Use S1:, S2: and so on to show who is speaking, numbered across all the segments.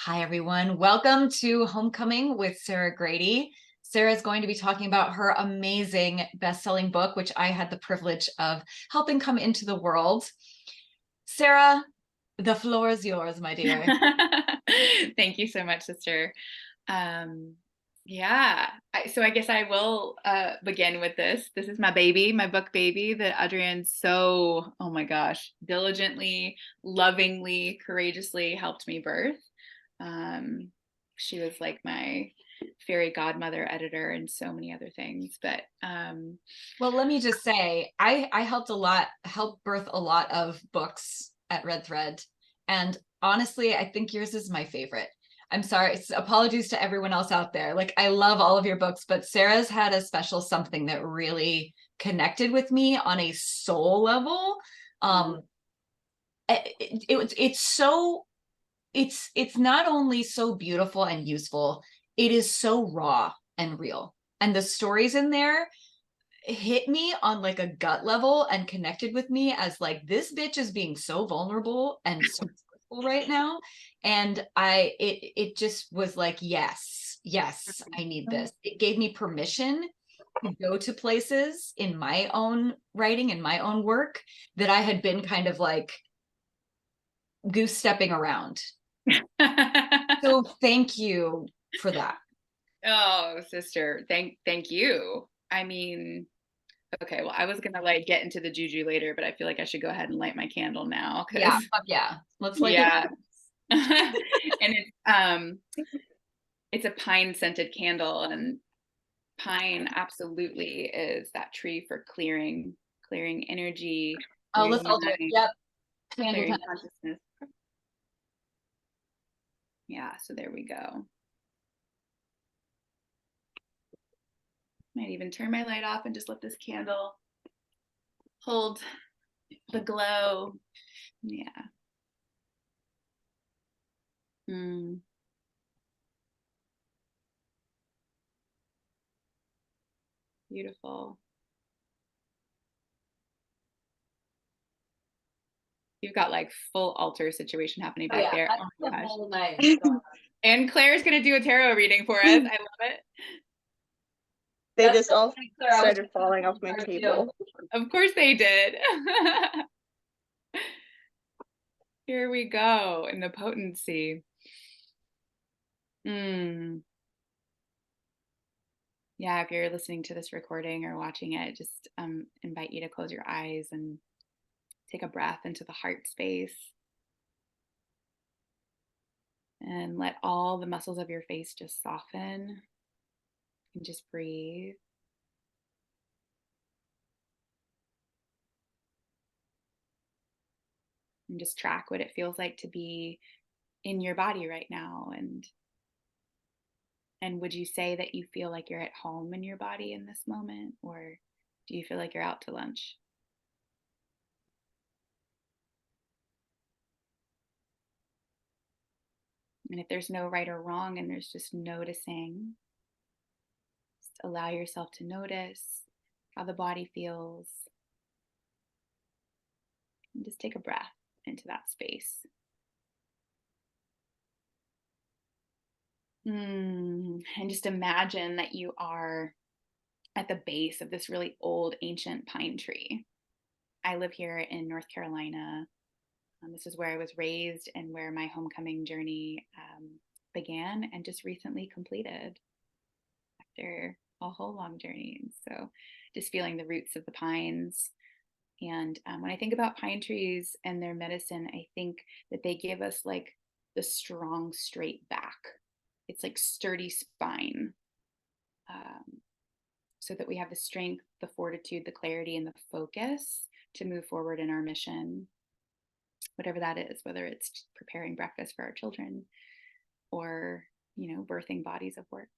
S1: Hi, everyone. Welcome to Homecoming with Sarah Grady. Sarah is going to be talking about her amazing best-selling book, which I had the privilege of helping come into the world. Sarah, the floor is yours, my dear.
S2: Thank you so much, sister. Um, so I guess I will begin with this. This is my baby, my book baby that Adrienne so, oh my gosh, diligently, lovingly, courageously helped me birth. She was like my fairy godmother, editor, and so many other things. But
S1: Well, let me just say, I helped birth a lot of books at Red Thread. And honestly, I think yours is my favorite. I'm sorry, apologies to everyone else out there. Like, I love all of your books, but Sarah's had a special something that really connected with me on a soul level. Um, it's so it's not only so beautiful and useful, it is so raw and real. And the stories in there hit me on like a gut level and connected with me as like this bitch is being so vulnerable and so truthful right now. And it just was like, yes, I need this. It gave me permission to go to places in my own writing and my own work that I had been kind of like goose stepping around. So thank you for that.
S2: Oh, sister, thank you. I mean, okay, well, I was gonna like get into the juju later, but I feel like I should go ahead and light my candle now because
S1: Yeah, fuck yeah. Let's light the
S2: yeah. And it's a pine scented candle, and pine absolutely is that tree for clearing energy,
S1: Oh,
S2: clearing
S1: let's all do it.
S2: mind,
S1: Yep. Candle time.
S2: clearing consciousness. Yeah, so there we go. Might even turn my light off and just let this candle hold the glow. Yeah. Mm, beautiful. You've got like full altar situation happening
S1: Oh
S2: back
S1: yeah,
S2: there.
S1: that's
S2: Oh
S1: the
S2: my
S1: whole
S2: gosh.
S1: night.
S2: And Claire's gonna do a tarot reading for us. I love it.
S3: They
S1: That's
S3: just all
S1: Claire. I was
S3: started falling off my table.
S2: Of course they did. Here we go in the potency. Mm. Yeah, if you're listening to this recording or watching it, just invite you to close your eyes and take a breath into the heart space and let all the muscles of your face just soften and just breathe. And just track what it feels like to be in your body right now. And would you say that you feel like you're at home in your body in this moment, or do you feel like you're out to lunch? And if there's no right or wrong and there's just noticing, just allow yourself to notice how the body feels and just take a breath into that space. And just imagine that you are at the base of this really old ancient pine tree. I live here in North Carolina. This is where I was raised and where my homecoming journey began and just recently completed after a whole long journey. And so just feeling the roots of the pines. And when I think about pine trees and their medicine, I think that they give us like the strong, straight back. It's like sturdy spine, um, so that we have the strength, the fortitude, the clarity, and the focus to move forward in our mission, whatever that is, whether it's preparing breakfast for our children or, birthing bodies of work.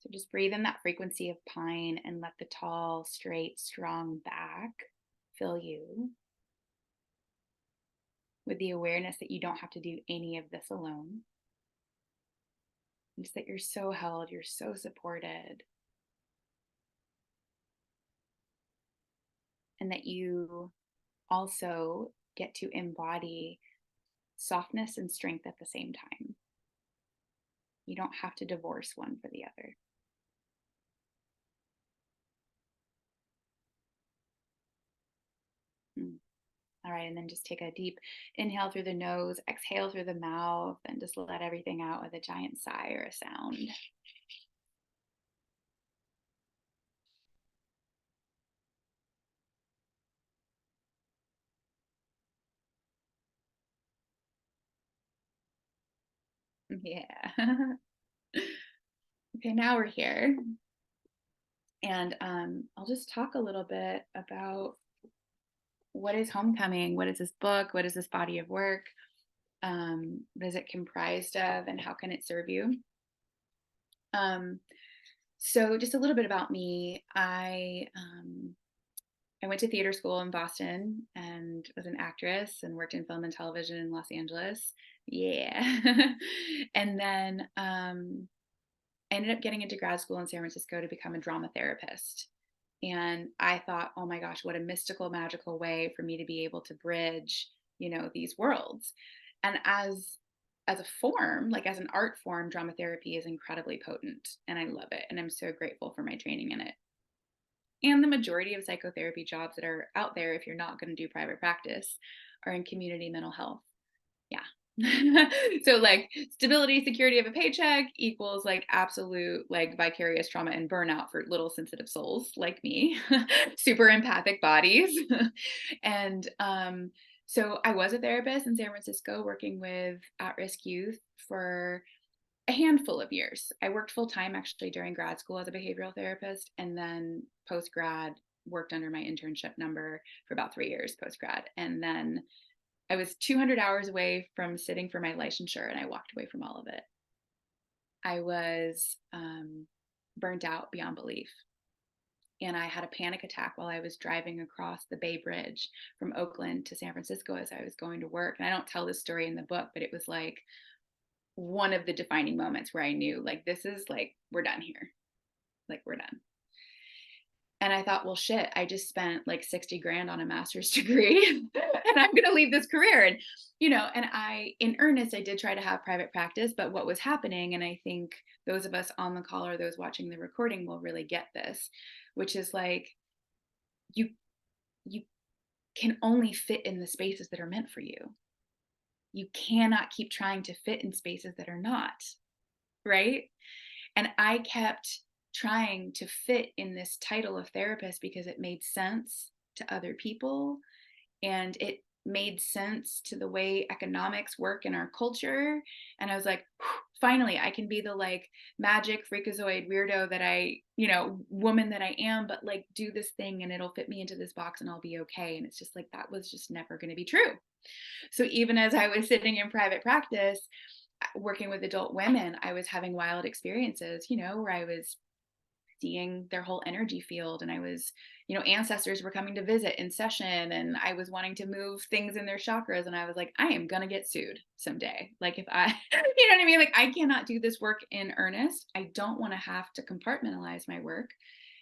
S2: So just breathe in that frequency of pine and let the tall, straight, strong back fill you with the awareness that you don't have to do any of this alone. Just that you're so held, you're so supported, and that you also get to embody softness and strength at the same time. You don't have to divorce one for the other. Mm. All right, and then just take a deep inhale through the nose, exhale through the mouth, and just let everything out with a giant sigh or a sound. Yeah. Okay, now we're here. And I'll just talk a little bit about what is homecoming, what is this book, what is this body of work, what is it comprised of, and how can it serve you? So just a little bit about me. I went to theater school in Boston and was an actress and worked in film and television in Los Angeles. Yeah. And then I ended up getting into grad school in San Francisco to become a drama therapist. And I thought, oh my gosh, what a mystical, magical way for me to be able to bridge, these worlds. And as a form, like as an art form, drama therapy is incredibly potent and I love it. And I'm so grateful for my training in it. And the majority of psychotherapy jobs that are out there, if you're not going to do private practice, are in community mental health. Yeah. So like stability, security of a paycheck equals like absolute like vicarious trauma and burnout for little sensitive souls like me, super empathic bodies. And so I was a therapist in San Francisco working with at-risk youth for a handful of years. I worked full time actually during grad school as a behavioral therapist, and then post grad worked under my internship number for about 3 years post grad. And then I was 200 hours away from sitting for my licensure, and I walked away from all of it. I was burnt out beyond belief. And I had a panic attack while I was driving across the Bay Bridge from Oakland to San Francisco as I was going to work. And I don't tell this story in the book, but it was like one of the defining moments where I knew, like, this is like, we're done here. Like, we're done. And I thought, well, shit, I just spent like 60 grand on a master's degree and I'm going to leave this career. And, and in earnest, I did try to have private practice, but what was happening, and I think those of us on the call or those watching the recording will really get this, which is like, you can only fit in the spaces that are meant for you. You cannot keep trying to fit in spaces that are not, right? And I kept trying to fit in this title of therapist because it made sense to other people and it made sense to the way economics work in our culture. And I was like, finally, I can be the like magic freakazoid weirdo that woman that I am, but like do this thing and it'll fit me into this box and I'll be okay. And it's just like, that was just never going to be true. So even as I was sitting in private practice, working with adult women, I was having wild experiences, where I was seeing their whole energy field, and I was, ancestors were coming to visit in session, and I was wanting to move things in their chakras, and I was like, I am gonna get sued someday. Like if I, you know what I mean? Like I cannot do this work in earnest. I don't want to have to compartmentalize my work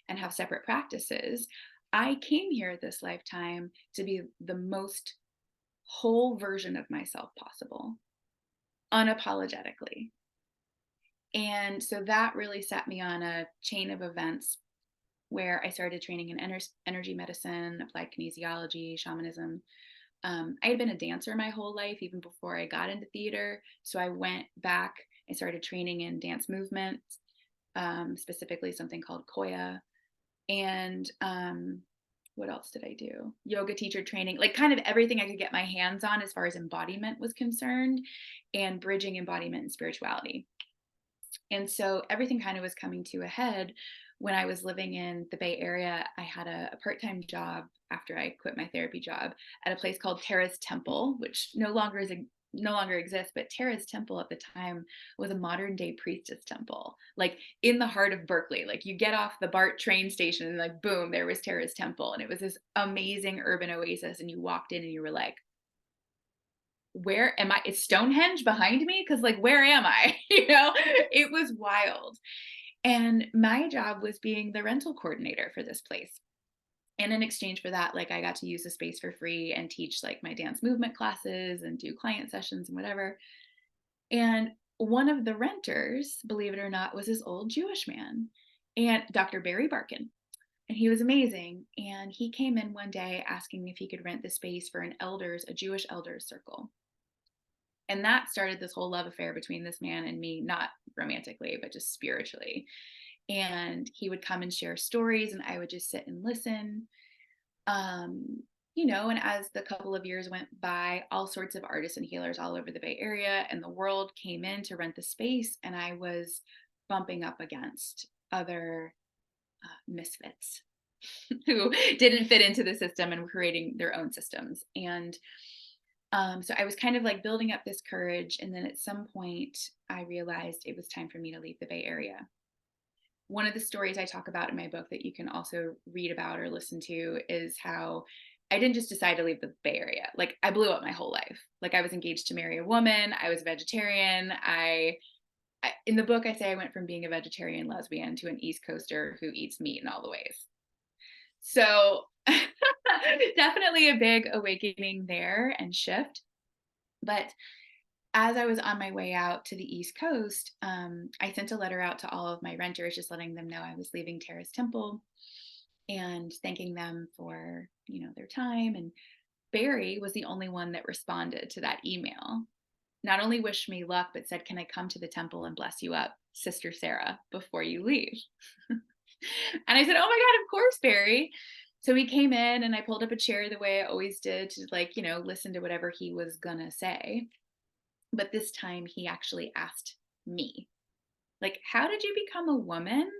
S2: and have separate practices. I came here this lifetime to be the most whole version of myself possible, unapologetically. And so that really set me on a chain of events where I started training in energy medicine, applied kinesiology, shamanism. I had been a dancer my whole life, even before I got into theater. So I went back and started training in dance movement, specifically something called Koya. And what else did I do? Yoga teacher training, like kind of everything I could get my hands on as far as embodiment was concerned, and bridging embodiment and spirituality. And so everything kind of was coming to a head when I was living in the Bay Area. I had a part-time job after I quit my therapy job at a place called Tara's Temple, which no longer exists, but Tara's Temple at the time was a modern day priestess temple, like in the heart of Berkeley. Like you get off the BART train station and like boom, there was Tara's Temple, and it was this amazing urban oasis, and you walked in and you were like, where am I? Is Stonehenge behind me? Because like, where am I? It was wild. And my job was being the rental coordinator for this place. And in exchange for that, like I got to use the space for free and teach like my dance movement classes and do client sessions and whatever. And one of the renters, believe it or not, was this old Jewish man, and Dr. Barry Barkin. And he was amazing. And he came in one day asking if he could rent the space for a Jewish elders circle. And that started this whole love affair between this man and me, not romantically, but just spiritually. And he would come and share stories, and I would just sit and listen. Um, and as the couple of years went by, all sorts of artists and healers all over the Bay Area and the world came in to rent the space, and I was bumping up against other misfits who didn't fit into the system and were creating their own systems. And so I was kind of like building up this courage. And then at some point, I realized it was time for me to leave the Bay Area. One of the stories I talk about in my book that you can also read about or listen to is how I didn't just decide to leave the Bay Area. Like I blew up my whole life. Like I was engaged to marry a woman. I was a vegetarian. In the book, I say I went from being a vegetarian lesbian to an East Coaster who eats meat in all the ways. So definitely a big awakening there and shift. But as I was on my way out to the East Coast, I sent a letter out to all of my renters, just letting them know I was leaving Terrace Temple and thanking them for, their time. And Barry was the only one that responded to that email. Not only wished me luck, but said, "Can I come to the temple and bless you up, Sister Sarah, before you leave?" And I said, "Oh my God, of course, Barry." So he came in and I pulled up a chair the way I always did to listen to whatever he was gonna say. But this time he actually asked me, like, how did you become a woman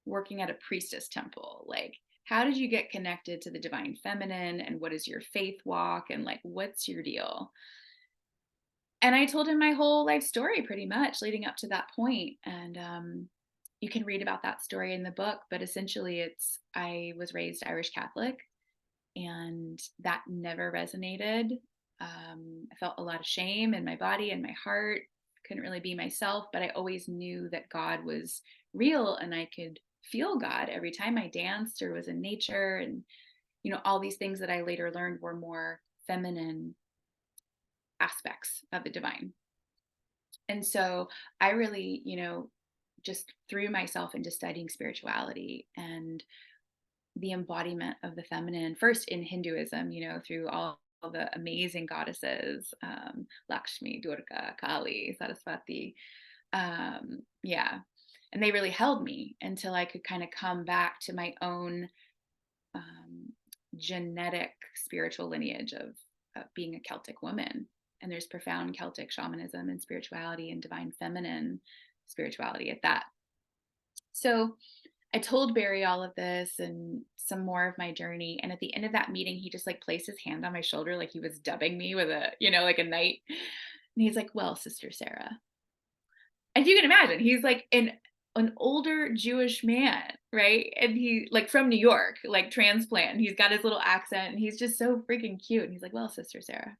S2: working at a priestess temple? Like, how did you get connected to the divine feminine? And what is your faith walk? And like, what's your deal? And I told him my whole life story pretty much leading up to that point. And you can read about that story in the book, but essentially I was raised Irish Catholic, and that never resonated. I felt a lot of shame in my body and my heart, couldn't really be myself, but I always knew that God was real and I could feel God every time I danced or was in nature. And, all these things that I later learned were more feminine aspects of the divine. And so I really, just threw myself into studying spirituality and the embodiment of the feminine, first in Hinduism, through all the amazing goddesses, Lakshmi, Durga, Kali, Saraswati. Yeah. And they really held me until I could kind of come back to my own genetic spiritual lineage of being a Celtic woman. And there's profound Celtic shamanism and spirituality and divine feminine spirituality at that. So I told Barry all of this and some more of my journey. And at the end of that meeting, he just like placed his hand on my shoulder, like he was dubbing me with like a knight. And he's like, "Well, Sister Sarah." And you can imagine, he's like an older Jewish man, right? And he like from New York, like transplant. He's got his little accent and he's just so freaking cute. And he's like, "Well, Sister Sarah,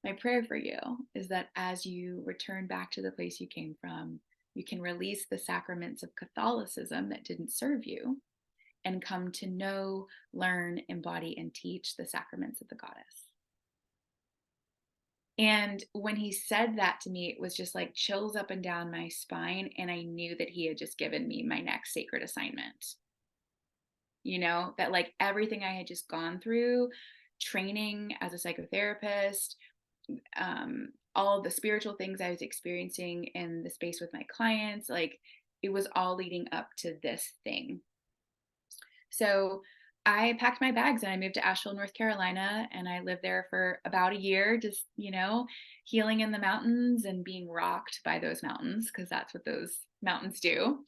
S2: my prayer for you is that as you return back to the place you came from, you can release the sacraments of Catholicism that didn't serve you and come to know, learn, embody, and teach the sacraments of the goddess." And when he said that to me, it was just like chills up and down my spine. And I knew that he had just given me my next sacred assignment. That like everything I had just gone through, training as a psychotherapist, all of the spiritual things I was experiencing in the space with my clients, like it was all leading up to this thing. So I packed my bags and I moved to Asheville, North Carolina, and I lived there for about a year, just, healing in the mountains and being rocked by those mountains, because that's what those mountains do.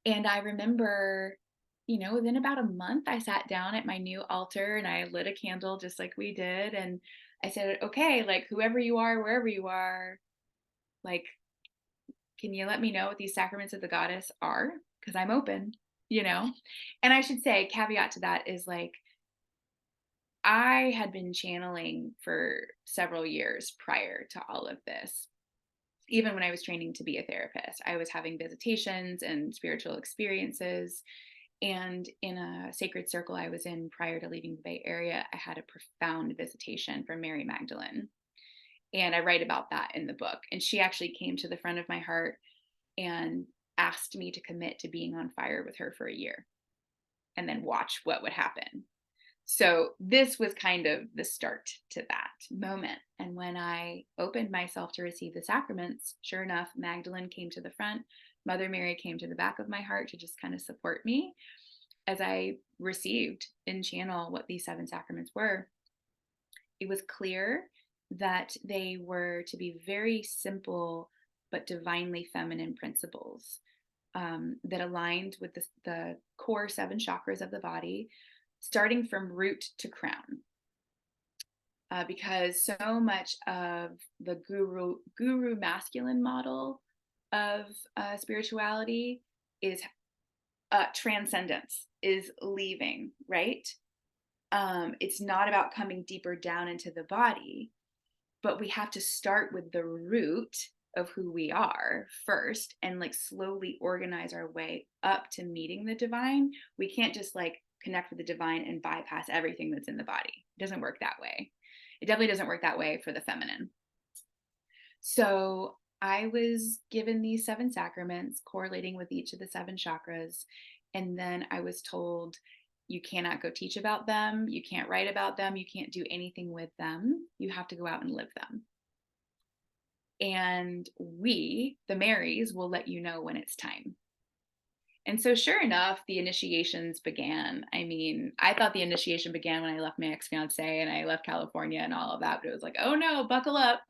S2: And I remember, within about a month, I sat down at my new altar and I lit a candle just like we did. And I said, "Okay, like whoever you are, wherever you are, like, can you let me know what these sacraments of the goddess are? Because I'm open, you know?" And I should say, caveat to that is like, I had been channeling for several years prior to all of this. Even when I was training to be a therapist, I was having visitations and spiritual experiences. And in a sacred circle I was in prior to leaving the Bay Area, I had a profound visitation from Mary Magdalene. And I write about that in the book. And she actually came to the front of my heart and asked me to commit to being on fire with her for a year and then watch what would happen. So this was kind of the start to that moment. And when I opened myself to receive the sacraments, sure enough, Magdalene came to the front. Mother Mary came to the back of my heart to just kind of support me as I received in channel what these 7 sacraments were. It was clear that they were to be very simple but divinely feminine principles that aligned with the core 7 chakras of the body, starting from root to crown. Because so much of the guru masculine model of spirituality is transcendence, is leaving, right? It's not about coming deeper down into the body, but we have to start with the root of who we are first and like slowly organize our way up to meeting the divine. We can't just like connect with the divine and bypass everything that's in the body. It doesn't work that way. It definitely doesn't work that way for the feminine. So I was given these 7 sacraments correlating with each of the 7 chakras. And then I was told, you cannot go teach about them. You can't write about them. You can't do anything with them. You have to go out and live them. And we, the Marys, will let you know when it's time. And so sure enough, the initiations began. I mean, I thought the initiation began when I left my ex-fiance and I left California and all of that, but it was like, oh no, buckle up.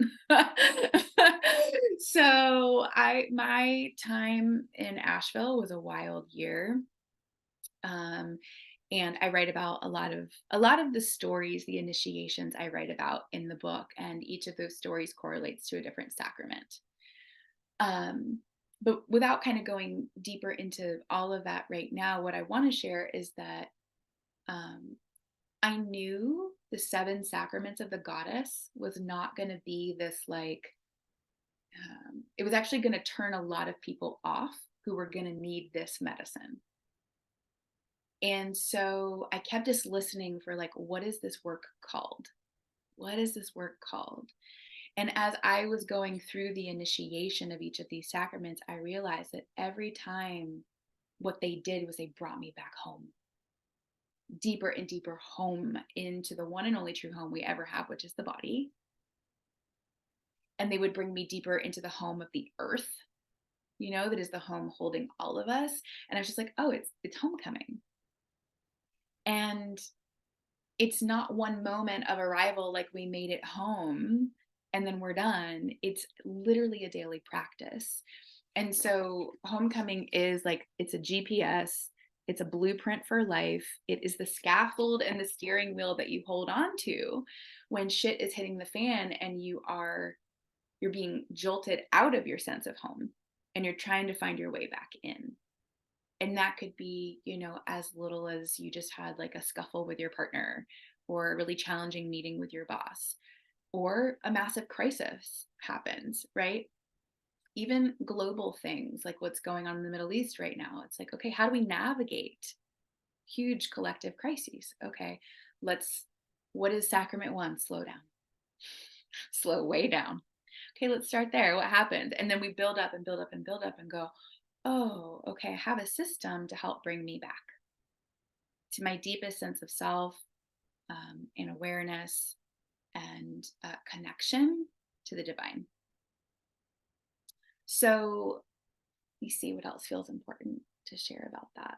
S2: So my time in Asheville was a wild year. And I write about a lot of the stories, the initiations I write about in the book, and each of those stories correlates to a different sacrament. But without kind of going deeper into all of that right now, what I want to share is that I knew the 7 sacraments of the goddess was not going to be this like, it was actually going to turn a lot of people off who were going to need this medicine. And so I kept just listening for like, what is this work called? What is this work called? And as I was going through the initiation of each of these sacraments, I realized that every time what they did was they brought me back home, deeper and deeper home into the one and only true home we ever have, which is the body. And they would bring me deeper into the home of the earth, that is the home holding all of us. And I was just like, oh, it's homecoming. And it's not one moment of arrival like we made it home and then we're done. It's literally a daily practice. And so homecoming is like, it's a GPS, it's a blueprint for life. It is the scaffold and the steering wheel that you hold on to when shit is hitting the fan and you're being jolted out of your sense of home and you're trying to find your way back in. And that could be, as little as you just had like a scuffle with your partner or a really challenging meeting with your boss, or a massive crisis happens, right? Even global things like what's going on in the Middle East right now. It's like, okay, how do we navigate huge collective crises? Okay, what is sacrament 1? Slow down. Slow way down. Okay, let's start there. What happened? And then we build up and build up and build up and go, oh, okay, I have a system to help bring me back to my deepest sense of self, and awareness and connection to the divine. So you see what else feels important to share about that.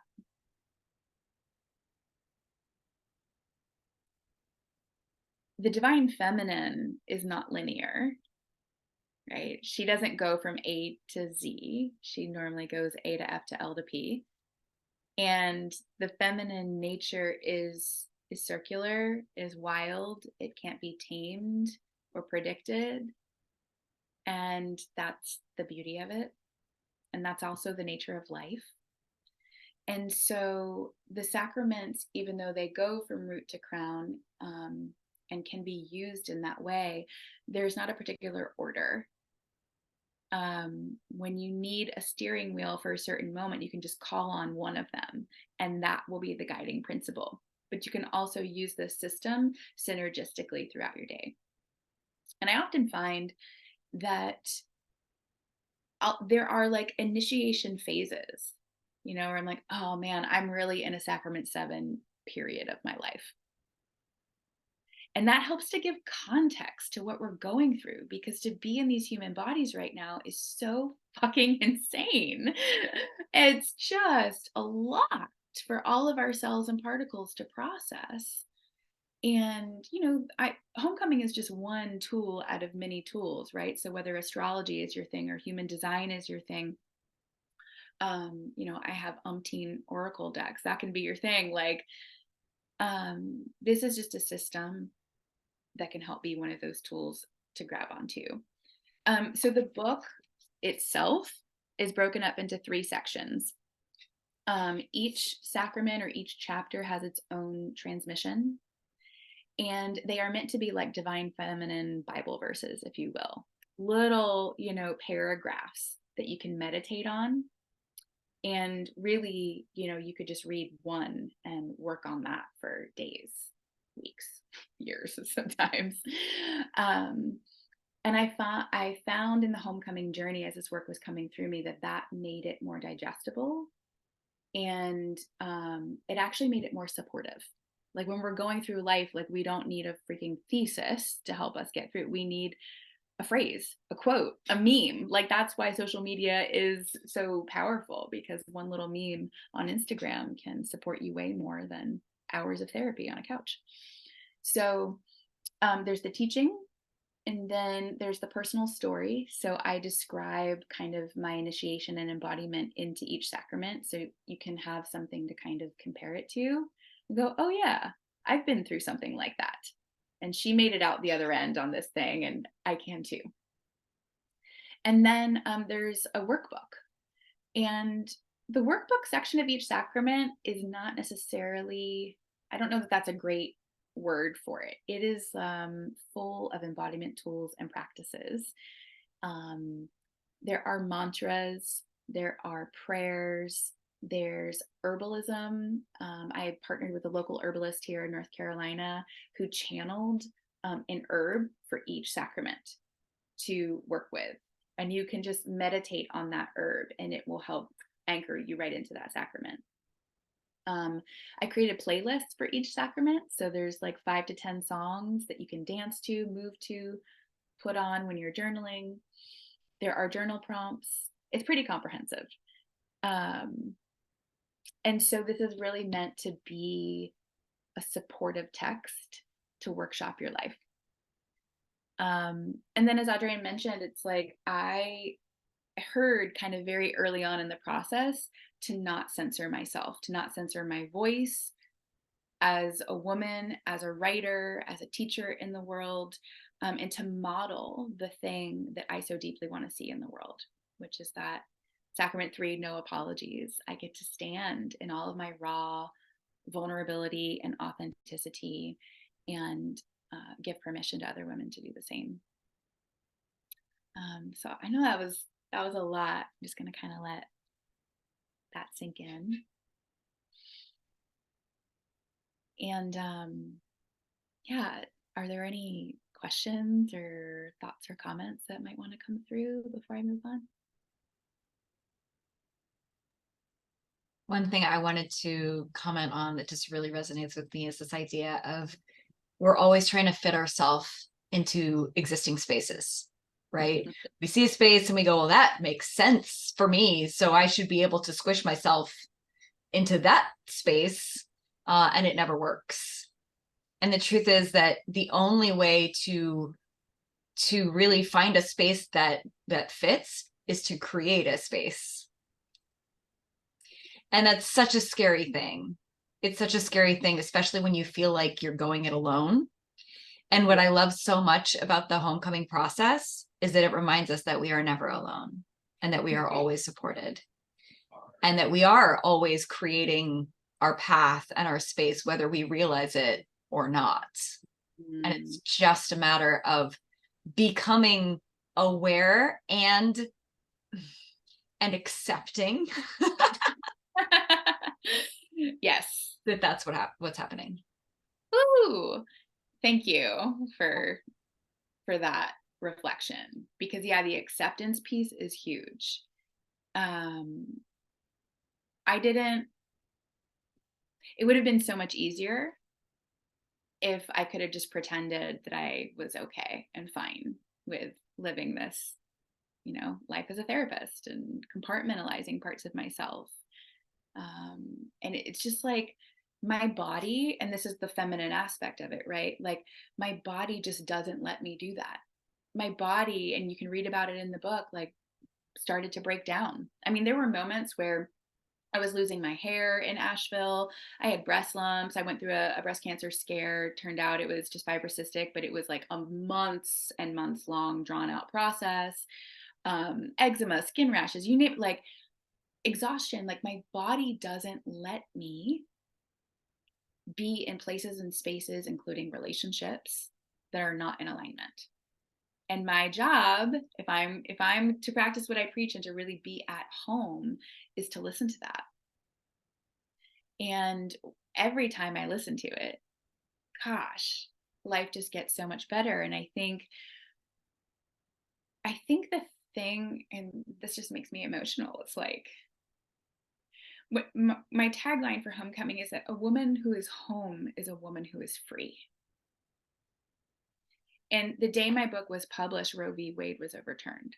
S2: The divine feminine is not linear, right? She doesn't go from A to Z. She normally goes A to F to L to P. And the feminine nature is circular, is wild. It can't be tamed or predicted. And that's the beauty of it. And that's also the nature of life. And so the sacraments, even though they go from root to crown, and can be used in that way, there's not a particular order. When you need a steering wheel for a certain moment, you can just call on one of them, and that will be the guiding principle. But you can also use this system synergistically throughout your day. And I often find that there are like initiation phases, where I'm like, oh man, I'm really in a sacrament 7 period of my life. And that helps to give context to what we're going through, because to be in these human bodies right now is so fucking insane. It's just a lot for all of our cells and particles to process. And, homecoming is just one tool out of many tools, right? So whether astrology is your thing or human design is your thing, I have umpteen oracle decks. That can be your thing. Like, this is just a system that can help be one of those tools to grab onto. So the book itself is broken up into 3 sections. Each sacrament or each chapter has its own transmission, and they are meant to be like divine feminine Bible verses, if you will, little, paragraphs that you can meditate on. And really, you could just read one and work on that for days, weeks, years sometimes. And I found in the homecoming journey, as this work was coming through me, that made it more digestible, and it actually made it more supportive. Like when we're going through life, like we don't need a freaking thesis to help us get through. We need a phrase, a quote, a meme. Like that's why social media is so powerful, because one little meme on Instagram can support you way more than hours of therapy on a couch. So there's the teaching, and then there's the personal story. So I describe kind of my initiation and embodiment into each sacrament, so you can have something to kind of compare it to and go, oh yeah, I've been through something like that. And she made it out the other end on this thing, and I can too. And then there's a workbook. And the workbook section of each sacrament is not necessarily, I don't know that that's a great word for it. It is full of embodiment tools and practices. There are mantras, there are prayers, there's herbalism. I partnered with a local herbalist here in North Carolina who channeled an herb for each sacrament to work with. And you can just meditate on that herb and it will help anchor you right into that sacrament. I created playlists for each sacrament. So there's like 5 to 10 songs that you can dance to, move to, put on when you're journaling. There are journal prompts. It's pretty comprehensive. And so this is really meant to be a supportive text to workshop your life. And then as Adrienne mentioned, it's like I heard kind of very early on in the process to not censor myself, to not censor my voice as a woman, as a writer, as a teacher in the world, and to model the thing that I so deeply want to see in the world, which is that Sacrament 3, no apologies. I get to stand in all of my raw vulnerability and authenticity, and give permission to other women to do the same. So I know that was a lot. I'm just going to kind of let that sink in. And yeah, are there any questions or thoughts or comments that might want to come through before I move on?
S1: One thing I wanted to comment on that just really resonates with me is this idea of we're always trying to fit ourselves into existing spaces, right? We see a space and we go, well, that makes sense for me, so I should be able to squish myself into that space, and it never works. And the truth is that the only way to really find a space that fits is to create a space. And that's such a scary thing. It's such a scary thing, especially when you feel like you're going it alone. And what I love so much about the homecoming process is that it reminds us that we are never alone, and that we are always supported, and that we are always creating our path and our space, whether we realize it or not. And it's just a matter of becoming aware and and accepting
S2: Yes.
S1: that that's what's happening.
S2: Ooh, thank you for that reflection, because yeah, the acceptance piece is huge. Um, I didn't, it would have been so much easier if I could have just pretended that I was okay and fine with living this, life as a therapist and compartmentalizing parts of myself. And it's just like my body, and this is the feminine aspect of it, right? Like my body just doesn't let me do that. My body, and you can read about it in the book, like started to break down. I mean, there were moments where I was losing my hair in Asheville. I had breast lumps. I went through a breast cancer scare. Turned out it was just fibrocystic, but it was like a months and months long, drawn out process. Eczema, skin rashes, you name it, like exhaustion. Like my body doesn't let me be in places and spaces, including relationships, that are not in alignment. And my job, if I'm to practice what I preach and to really be at home, is to listen to that. And every time I listen to it, gosh, life just gets so much better. And I think the thing, and this just makes me emotional, it's like my tagline for homecoming is that a woman who is home is a woman who is free. And the day my book was published, Roe v. Wade was overturned.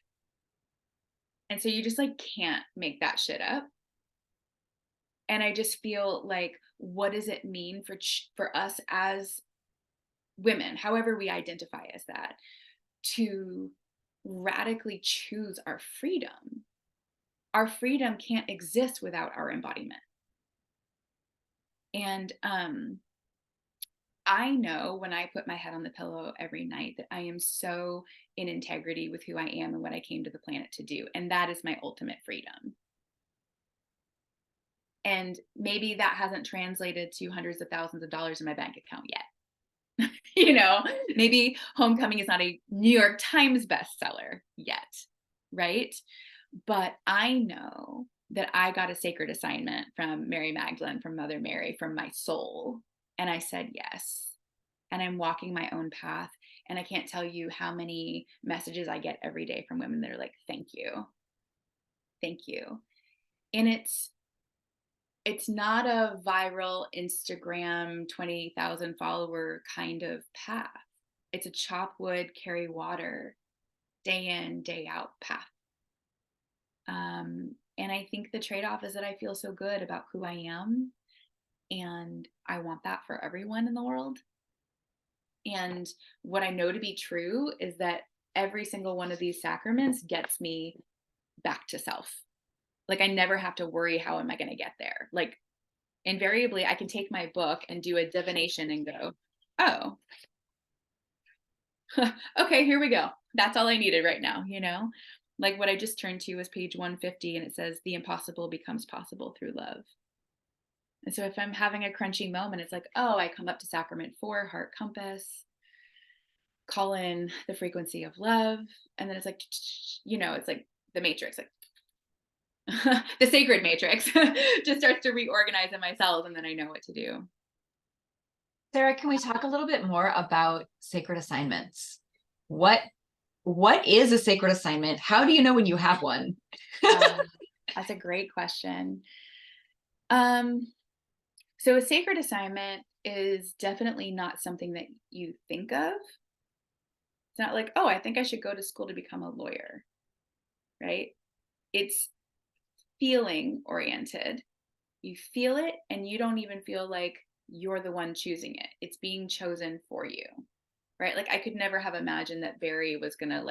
S2: And so you just like can't make that shit up. And I just feel like, what does it mean for us as women, however we identify as that, to radically choose our freedom? Our freedom can't exist without our embodiment. And I know when I put my head on the pillow every night that I am so in integrity with who I am and what I came to the planet to do. And that is my ultimate freedom. And maybe that hasn't translated to hundreds of thousands of dollars in my bank account yet. Maybe Homecoming is not a New York Times bestseller yet, right? But I know that I got a sacred assignment from Mary Magdalene, from Mother Mary, from my soul. And I said yes. And I'm walking my own path. And I can't tell you how many messages I get every day from women that are like, thank you. Thank you. And it's not a viral Instagram 20,000 follower kind of path. It's a chop wood, carry water, day in, day out path. And I think the trade-off is that I feel so good about who I am, and I want that for everyone in the world. And what I know to be true is that every single one of these sacraments gets me back to self. Like I never have to worry, how am I going to get there? Like invariably I can take my book and do a divination and go, oh, okay, here we go. That's all I needed right now, Like what I just turned to was page 150, and it says, the impossible becomes possible through love. And so if I'm having a crunchy moment, it's like, oh, I come up to sacrament 4, heart compass, call in the frequency of love. And then it's like, it's like the matrix, like the sacred matrix just starts to reorganize in my cells. And then I know what to do.
S1: Sarah, can we talk a little bit more about sacred assignments? What is a sacred assignment? How do you know when you have one?
S2: That's a great question. So a sacred assignment is definitely not something that you think of. It's not like, oh, I think I should go to school to become a lawyer, right? It's feeling oriented. You feel it, and you don't even feel like you're the one choosing it. It's being chosen for you, right? Like I could never have imagined that Barry was going to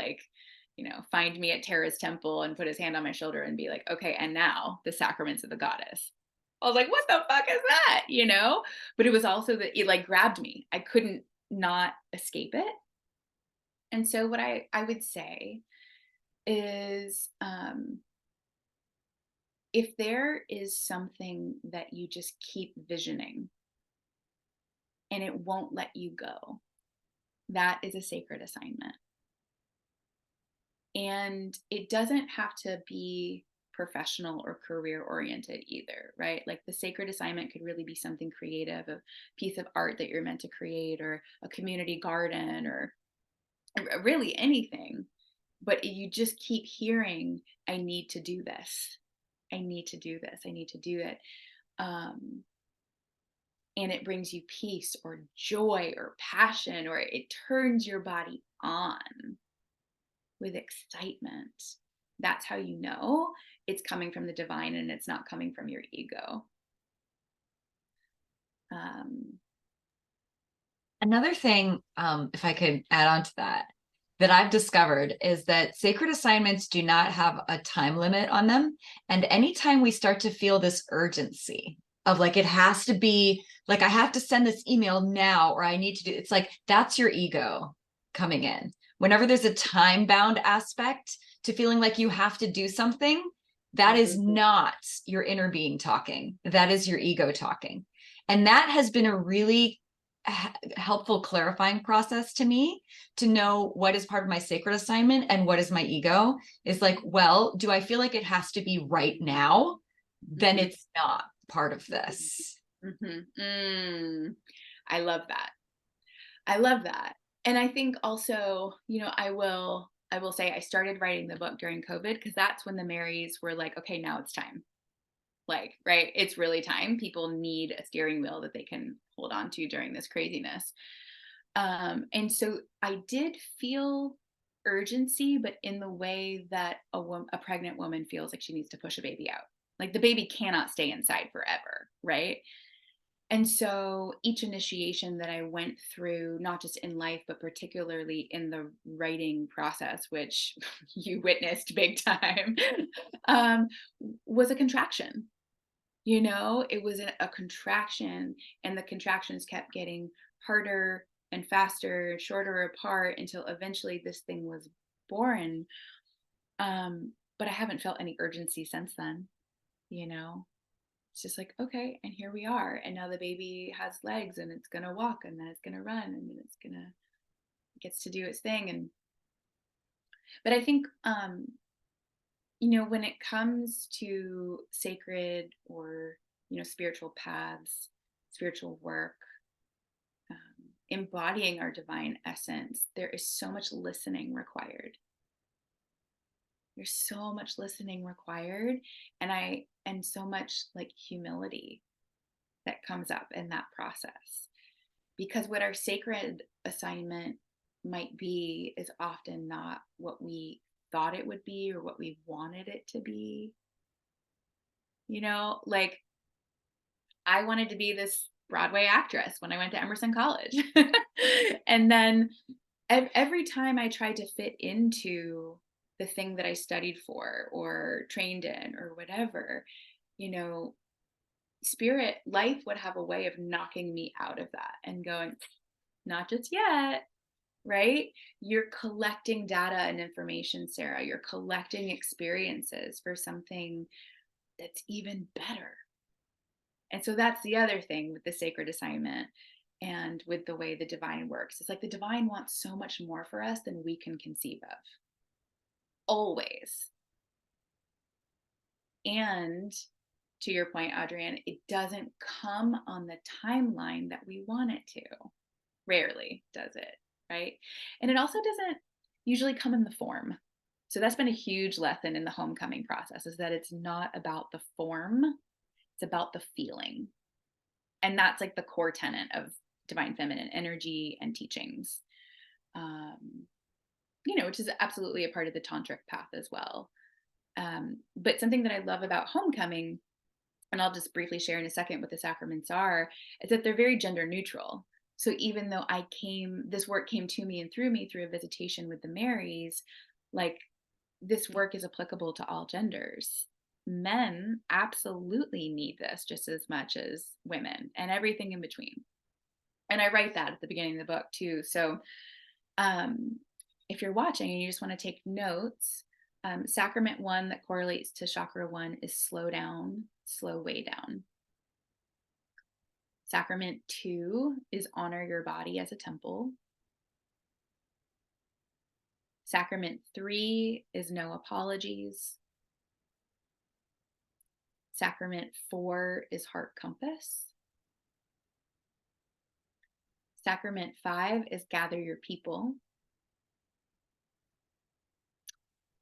S2: find me at Tara's temple and put his hand on my shoulder and be like, okay, and now the sacraments of the goddess. I was like, what the fuck is that? But it was also that it like grabbed me. I couldn't not escape it. And so what I would say is, if there is something that you just keep visioning and it won't let you go, that is a sacred assignment. And it doesn't have to be professional or career oriented either, right? Like the sacred assignment could really be something creative, a piece of art that you're meant to create, or a community garden, or really anything. But you just keep hearing, I need to do this. I need to do this. I need to do it. Um, and it brings you peace or joy or passion, or it turns your body on with excitement. That's how you know it's coming from the divine and it's not coming from your ego. Um,
S1: Another thing, if I could add on to that, that I've discovered is that sacred assignments do not have a time limit on them. And anytime we start to feel this urgency of like, it has to be like, I have to send this email now, or I need to do, it's like, that's your ego coming in. Whenever there's a time bound aspect to feeling like you have to do something, that is not your inner being talking. That is your ego talking. And that has been a really helpful clarifying process to me to know what is part of my sacred assignment and what is my ego. Is like, well, do I feel like it has to be right now? Then it's not part of this.
S2: I love that. I love that. And I think also, I will say I started writing the book during COVID because that's when the Marys were like, okay, now it's time. Like, right, it's really time. People need a steering wheel that they can hold on to during this craziness. And so I did feel urgency, but in the way that a pregnant woman feels like she needs to push a baby out. Like the baby cannot stay inside forever, right? And so each initiation that I went through, not just in life, but particularly in the writing process, which you witnessed big time, um, was a contraction. It was a contraction, and the contractions kept getting harder and faster, shorter apart until eventually this thing was born. But I haven't felt any urgency since then, you know? It's just like, okay, and here we are. And now the baby has legs and it's gonna walk and then it's gonna run and then gets to do its thing. But I think when it comes to sacred or spiritual paths, spiritual work, embodying our divine essence, there is so much listening required. There's so much listening required, and so much like humility that comes up in that process, because what our sacred assignment might be is often not what we thought it would be or what we wanted it to be. Like I wanted to be this Broadway actress when I went to Emerson College. And then every time I tried to fit into the thing that I studied for or trained in or whatever, you know, spirit life would have a way of knocking me out of that and going, not just yet, right? You're collecting data and information, Sarah. You're collecting experiences for something that's even better. And so that's the other thing with the sacred assignment and with the way the divine works. It's like the divine wants so much more for us than we can conceive of. Always. And to your point, Adrienne, it doesn't come on the timeline that we want it to. Rarely does it, right? And it also doesn't usually come in the form. So that's been a huge lesson in the homecoming process, is that it's not about the form, it's about the feeling. And that's like the core tenet of divine feminine energy and teachings, which is absolutely a part of the tantric path as well. But something that I love about homecoming, and I'll just briefly share in a second what the sacraments are, is that they're very gender neutral. So even though this work came to me and through me through a visitation with the Marys, like this work is applicable to all genders. Men absolutely need this just as much as women and everything in between. And I write that at the beginning of the book too. So if you're watching and you just want to take notes, sacrament 1 that correlates to chakra 1 is slow down, slow way down. Sacrament 2 is honor your body as a temple. Sacrament 3 is no apologies. Sacrament 4 is heart compass. Sacrament 5 is gather your people.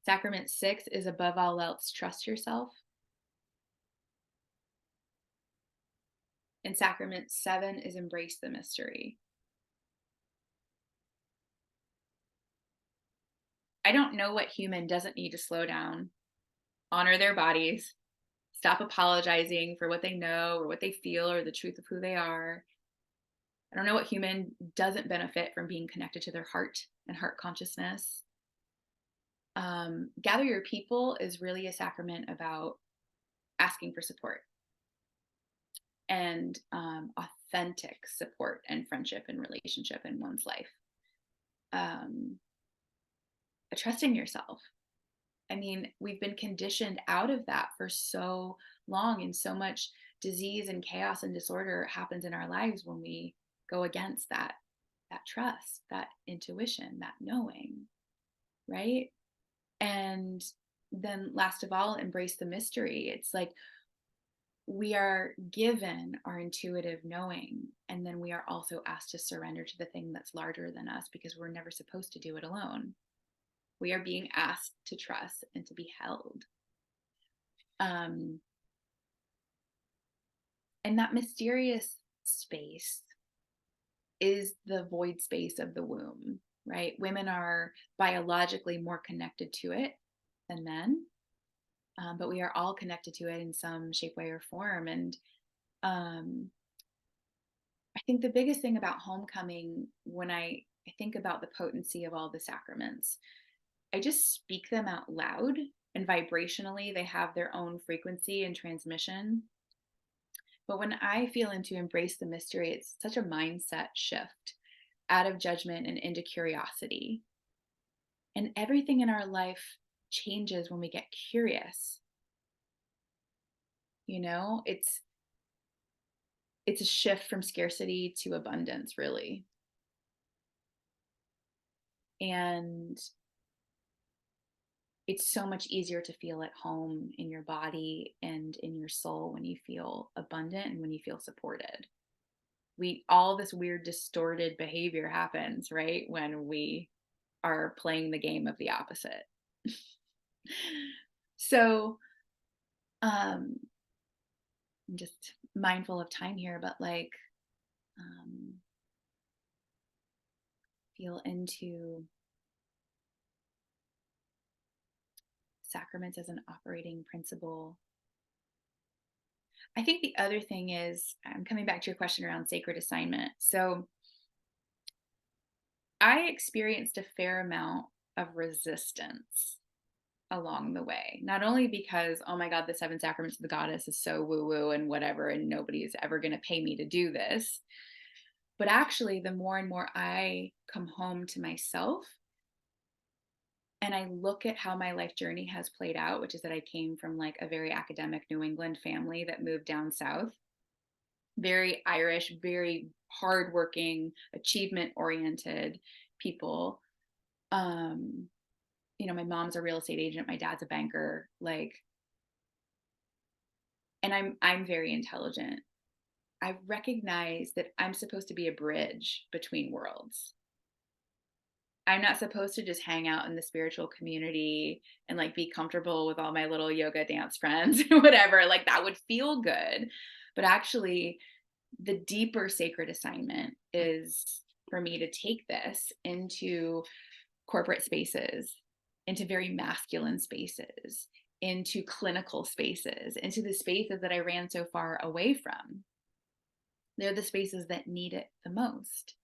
S2: Sacrament 6 is above all else, trust yourself. And Sacrament 7 is embrace the mystery. I don't know what human doesn't need to slow down, honor their bodies, stop apologizing for what they know or what they feel or the truth of who they are. I don't know what human doesn't benefit from being connected to their heart and heart consciousness. Gather your people is really a sacrament about asking for support and authentic support and friendship and relationship in one's life. Trusting yourself. I mean, we've been conditioned out of that for so long, and so much disease and chaos and disorder happens in our lives when we go against that trust, that intuition, that knowing, right? And then last of all, embrace the mystery. It's like we are given our intuitive knowing, and then we are also asked to surrender to the thing that's larger than us, because we're never supposed to do it alone. We are being asked to trust and to be held. And that mysterious space is the void space of the womb, right? Women are biologically more connected to it than men, but we are all connected to it in some shape, way, or form. And I think the biggest thing about homecoming, when I think about the potency of all the sacraments, I just speak them out loud, and vibrationally they have their own frequency and transmission. But when I feel into embrace the mystery, it's such a mindset shift out of judgment and into curiosity. And everything in our life changes when we get curious. You know, it's a shift from scarcity to abundance, really. And it's so much easier to feel at home in your body and in your soul when you feel abundant and when you feel supported. All this weird distorted behavior happens, right, when we are playing the game of the opposite. So I'm just mindful of time here, but like feel into sacraments as an operating principle. I think the other thing is, I'm coming back to your question around sacred assignment. So I experienced a fair amount of resistance along the way, not only because, oh my God, the 7 sacraments of the goddess is so woo woo and whatever, and nobody is ever going to pay me to do this, but actually the more and more I come home to myself and I look at how my life journey has played out, which is that I came from like a very academic New England family that moved down south, very Irish, very hardworking, achievement oriented people. You know, my mom's a real estate agent, my dad's a banker, like, and I'm very intelligent. I recognize that I'm supposed to be a bridge between worlds. I'm not supposed to just hang out in the spiritual community and like be comfortable with all my little yoga dance friends or whatever. Like that would feel good. But actually, the deeper sacred assignment is for me to take this into corporate spaces, into very masculine spaces, into clinical spaces, into the spaces that I ran so far away from. They're the spaces that need it the most.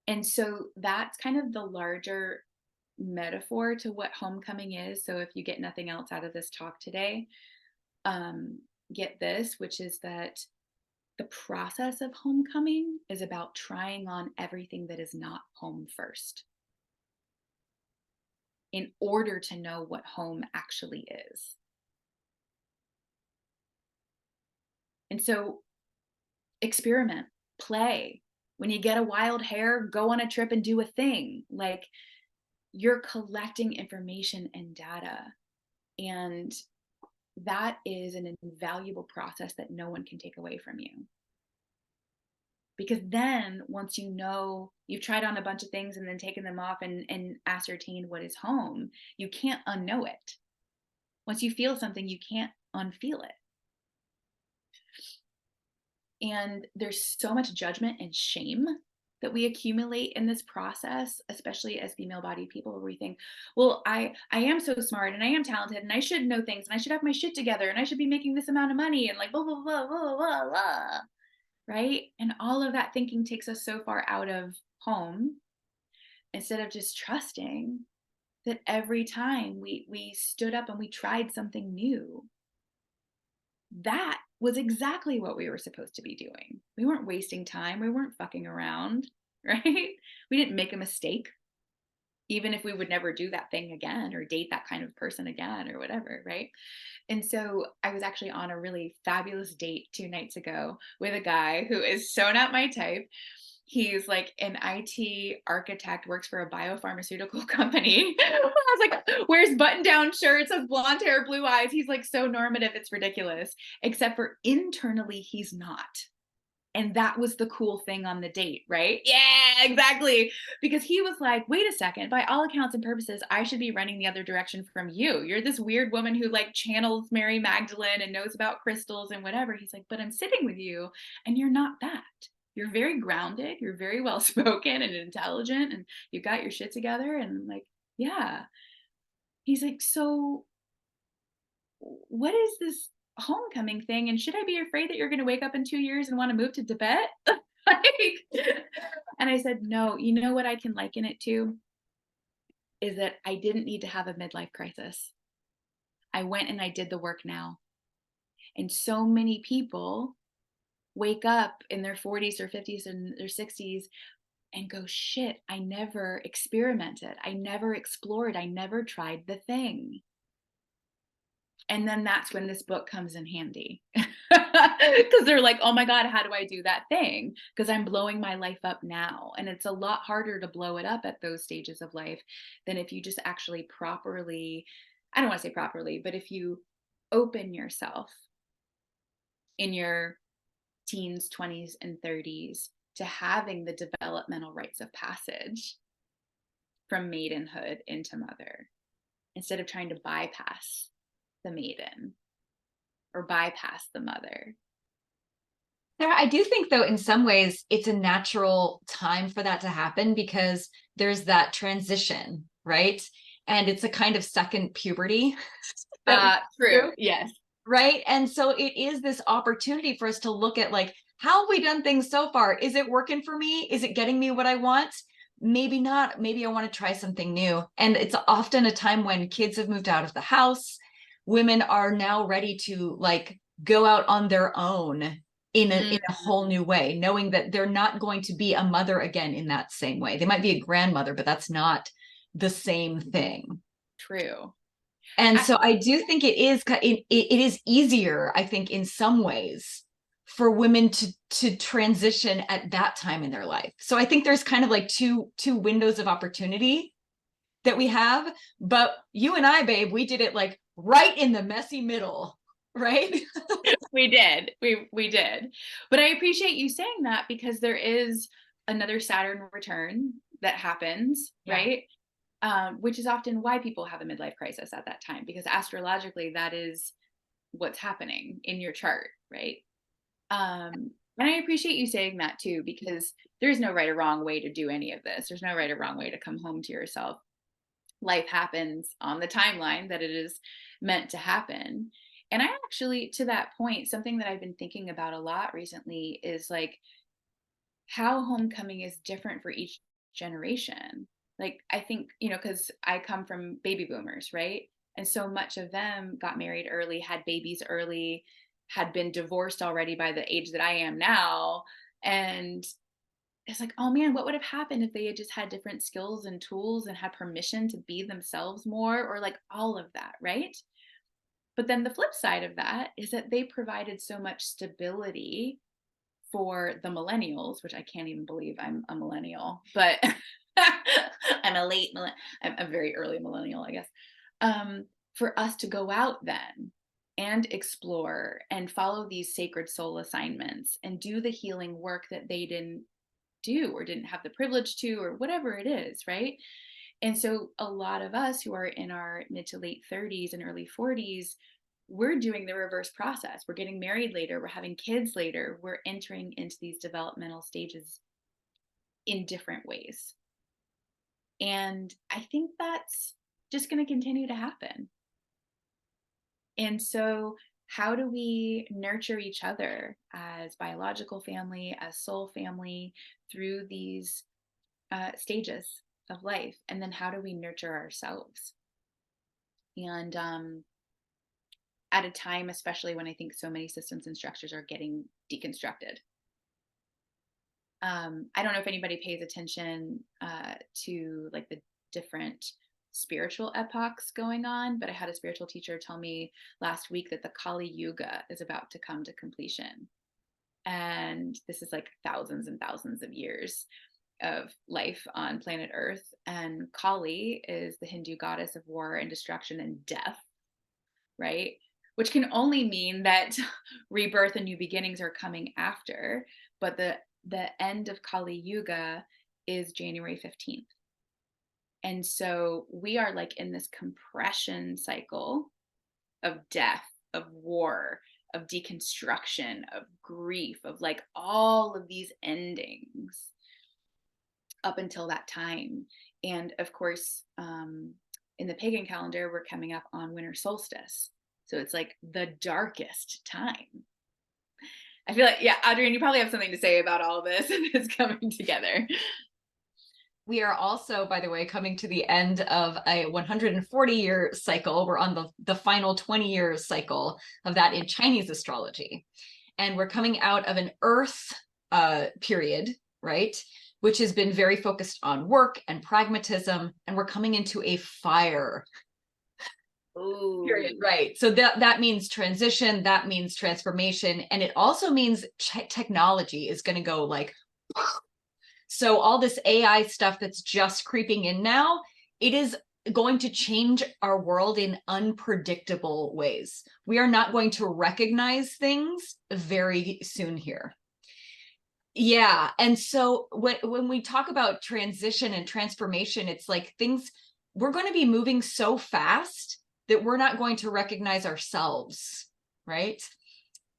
S2: And so that's kind of the larger metaphor to what homecoming is. So if you get nothing else out of this talk today, get this, which is that the process of homecoming is about trying on everything that is not home first, in order to know what home actually is. And so experiment, play. When you get a wild hair, go on a trip and do a thing. Like, you're collecting information and data. And that is an invaluable process that no one can take away from you. Because then once you know, you've tried on a bunch of things and then taken them off and ascertained what is home, you can't unknow it. Once you feel something, you can't unfeel it. And there's so much judgment and shame that we accumulate in this process, especially as female bodied people, where we think, well, I am so smart and I am talented and I should know things and I should have my shit together and I should be making this amount of money and like blah, blah, blah, blah, blah, blah. Right? And all of that thinking takes us so far out of home, instead of just trusting that every time we stood up and we tried something new, that was exactly what we were supposed to be doing. We weren't wasting time. We weren't fucking around, right? We didn't make a mistake, even if we would never do that thing again or date that kind of person again or whatever, right? And so I was actually on a really fabulous date 2 nights ago with a guy who is so not my type. He's like an IT architect, works for a biopharmaceutical company. I was like, wears button-down shirts, has blonde hair, blue eyes. He's like so normative, it's ridiculous. Except for internally, he's not. And that was the cool thing on the date, right? Yeah, exactly. Because he was like, wait a second, by all accounts and purposes, I should be running the other direction from you. You're this weird woman who like channels Mary Magdalene and knows about crystals and whatever. He's like, but I'm sitting with you and you're not that. You're very grounded, you're very well spoken and intelligent, and you got your shit together. And like, yeah. He's like, so what is this homecoming thing? And should I be afraid that you're going to wake up in 2 years and want to move to Tibet? And I said, no, you know what I can liken it to is that I didn't need to have a midlife crisis. I went and I did the work now. And so many people wake up in their 40s or 50s and their 60s and go, shit, I never experimented. I never explored. I never tried the thing. And then that's when this book comes in handy. Because they're like, oh my God, how do I do that thing? Because I'm blowing my life up now. And it's a lot harder to blow it up at those stages of life than if you just actually properly, I don't want to say properly, but if you open yourself in your teens, 20s, and 30s to having the developmental rites of passage from maidenhood into mother, instead of trying to bypass the maiden or bypass the mother.
S1: Sarah, I do think, though, in some ways, it's a natural time for that to happen because there's that transition, right? And it's a kind of second puberty.
S2: True. Yes.
S1: Right. And so it is this opportunity for us to look at like, how have we done things so far? Is it working for me? Is it getting me what I want? Maybe not. Maybe I want to try something new. And it's often a time when kids have moved out of the house. Women are now ready to like go out on their own in a whole new way, knowing that they're not going to be a mother again in that same way. They might be a grandmother, but that's not the same thing.
S2: True.
S1: And so I do think it is easier, I think, in some ways for women to transition at that time in their life. So I think there's kind of like two windows of opportunity that we have. But you and I, babe, we did it like right in the messy middle, right?
S2: We did. We did. But I appreciate you saying that because there is another Saturn return that happens, right? Which is often why people have a midlife crisis at that time, because astrologically that is what's happening in your chart, right? And I appreciate you saying that too, because there's no right or wrong way to do any of this. There's no right or wrong way to come home to yourself. Life happens on the timeline that it is meant to happen. And I actually, to that point, something that I've been thinking about a lot recently is like how homecoming is different for each generation. Like, I think, because I come from baby boomers, right? And so much of them got married early, had babies early, had been divorced already by the age that I am now. And it's like, oh man, what would have happened if they had just had different skills and tools and had permission to be themselves more, or like all of that, right? But then the flip side of that is that they provided so much stability for the millennials, which I can't even believe I'm a millennial, but I'm a very early millennial, I guess. For us to go out then and explore and follow these sacred soul assignments and do the healing work that they didn't do or didn't have the privilege to, or whatever it is, right? And so a lot of us who are in our mid to late 30s and early 40s, we're doing the reverse process. We're getting married later, we're having kids later, we're entering into these developmental stages in different ways. And I think that's just going to continue to happen. And so, how do we nurture each other as biological family, as soul family through these stages of life? And then, how do we nurture ourselves? And at a time, especially when I think so many systems and structures are getting deconstructed. I don't know if anybody pays attention to like the different spiritual epochs going on, but I had a spiritual teacher tell me last week that the Kali Yuga is about to come to completion. And this is like thousands and thousands of years of life on planet Earth. And Kali is the Hindu goddess of war and destruction and death, right? Which can only mean that rebirth and new beginnings are coming after. But the end of Kali Yuga is January 15th. And so we are like in this compression cycle of death, of war, of deconstruction, of grief, of like all of these endings up until that time. And of course, in the pagan calendar, we're coming up on winter solstice. So it's like the darkest time. I feel like, yeah, Adrienne, you probably have something to say about all of this and it's coming together.
S1: We are also, by the way, coming to the end of a 140-year cycle. We're on the final 20-year cycle of that in Chinese astrology. And we're coming out of an earth period, right? Which has been very focused on work and pragmatism. And we're coming into a fire period, right? So that means transition, that means transformation. And it also means technology is going to go like, so all this AI stuff that's just creeping in now, it is going to change our world in unpredictable ways. We are not going to recognize things very soon here. Yeah. And so when we talk about transition and transformation, it's like things, we're going to be moving so fast that we're not going to recognize ourselves, right?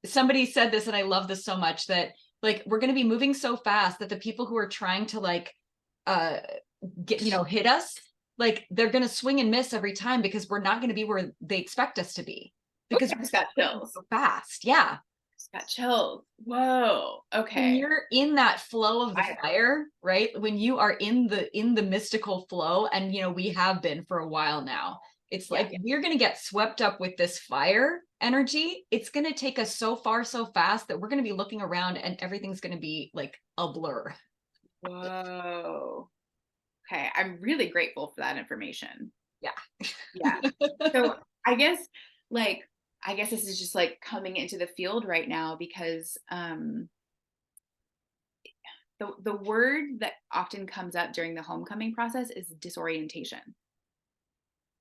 S1: Somebody said this, and I love this so much, that like we're going to be moving so fast that the people who are trying to like hit us, like they're going to swing and miss every time because we're not going to be where they expect us to be because we're
S2: got chills
S1: so fast. Yeah,
S2: got chills. Whoa. Okay.
S1: when you're in that flow of the fire, right? When you are in the mystical flow, and we have been for a while now. It's like we're going to get swept up with this fire energy. It's going to take us so far, so fast that we're going to be looking around and everything's going to be like a blur.
S2: Whoa. Okay. I'm really grateful for that information.
S1: Yeah.
S2: Yeah. So I guess this is just like coming into the field right now because the word that often comes up during the homecoming process is disorientation.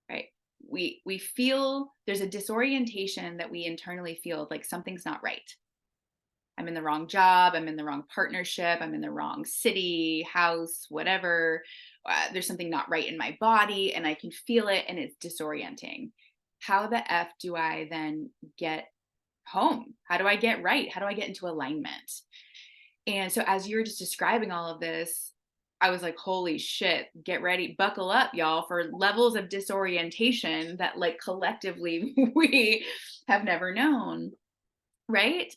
S2: Right? We feel there's a disorientation that we internally feel like something's not right. I'm in the wrong job, I'm in the wrong partnership, I'm in the wrong city, house, whatever. There's something not right in my body and I can feel it and it's disorienting. How the F do I then get home? How do I get right? How do I get into alignment? And so as you're just describing all of this, I was like, holy shit, get ready, buckle up, y'all, for levels of disorientation that like collectively we have never known. Right.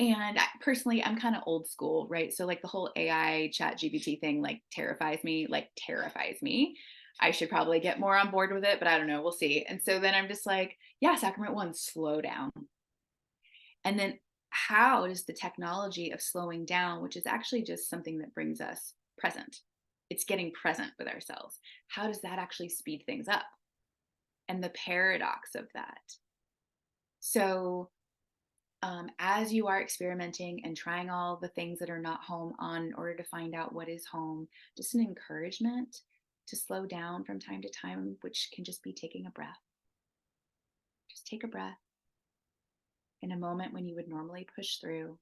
S2: And personally, I'm kind of old school, right? So like the whole AI chat GPT thing, like terrifies me. I should probably get more on board with it, but I don't know. We'll see. And so then I'm just like, yeah, Sacrament 1, slow down. And then how does the technology of slowing down, which is actually just something that brings us present, it's getting present with ourselves. How does that actually speed things up? And the paradox of that. So as you are experimenting and trying all the things that are not home on in order to find out what is home, just an encouragement to slow down from time to time, which can just be taking a breath. Just take a breath in a moment when you would normally push through,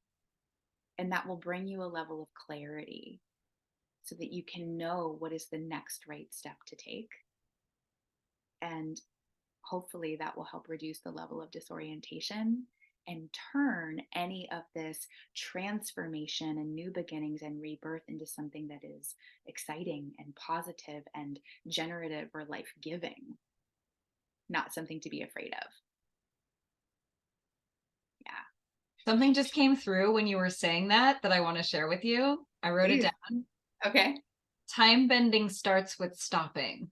S2: and that will bring you a level of clarity so that you can know what is the next right step to take. And hopefully that will help reduce the level of disorientation and turn any of this transformation and new beginnings and rebirth into something that is exciting and positive and generative or life-giving, not something to be afraid of. Yeah.
S1: Something just came through when you were saying that I want to share with you. I wrote it down.
S2: Okay.
S1: Time bending starts with stopping.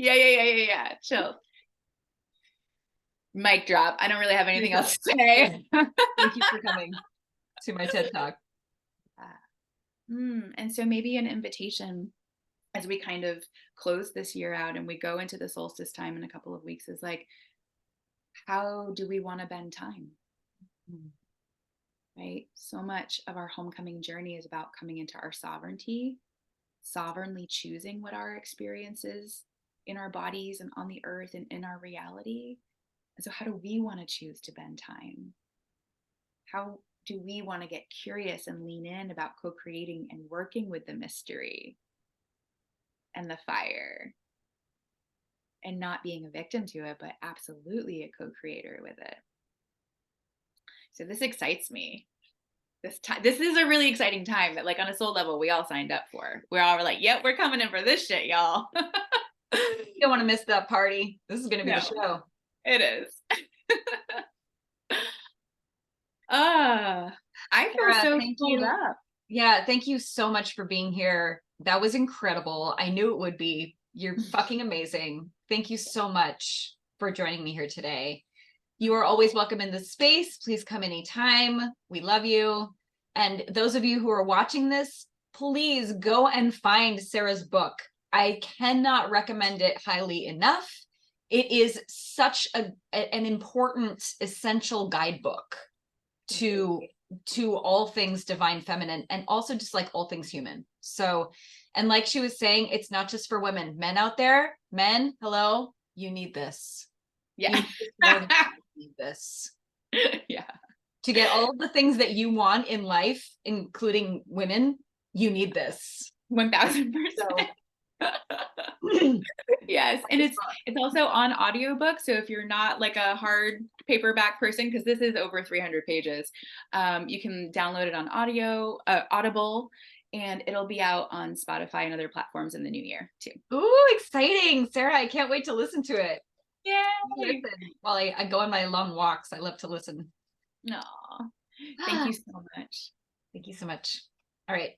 S2: Yeah. Chill. Mic drop. I don't really have anything else to say.
S1: Thank you for coming to my TED Talk.
S2: And so maybe an invitation as we kind of close this year out and we go into the solstice time in a couple of weeks is like, how do we want to bend time? Right? So much of our homecoming journey is about coming into our sovereignty, sovereignly choosing what our experiences in our bodies and on the earth and in our reality. And so how do we want to choose to bend time? How do we want to get curious and lean in about co-creating and working with the mystery and the fire and not being a victim to it, but absolutely a co-creator with it? So this excites me. This is a really exciting time that, like, on a soul level, we all signed up for. We're all like, yep, we're coming in for this shit, y'all.
S1: You don't want to miss that party. This is going to be the show.
S2: It is. I feel
S1: Sarah,
S2: so
S1: thank
S2: filled
S1: you.
S2: up.
S1: Yeah, thank you so much for being here. That was incredible. I knew it would be. You're fucking amazing. Thank you so much for joining me here today. You are always welcome in this space. Please come anytime. We love you. And those of you who are watching this, please go and find Sarah's book. I cannot recommend it highly enough. It is such an important, essential guidebook to all things divine feminine and also just like all things human. So, and like she was saying, it's not just for women. Men out there, men, hello, you need this.
S2: Yeah.
S1: You need this.
S2: Yeah.
S1: To get all of the things that you want in life, including women, you need this.
S2: 1000%. Yes, and it's also on audiobook, so if you're not like a hard paperback person, because this is over 300 pages, you can download it on Audible, and it'll be out on Spotify and other platforms in the new year too.
S1: Ooh, exciting, Sarah! I can't wait to listen to it.
S2: Yay!
S1: Listen while I go on my long walks. I love to listen.
S2: No, thank you so much.
S1: Thank you so much. All right.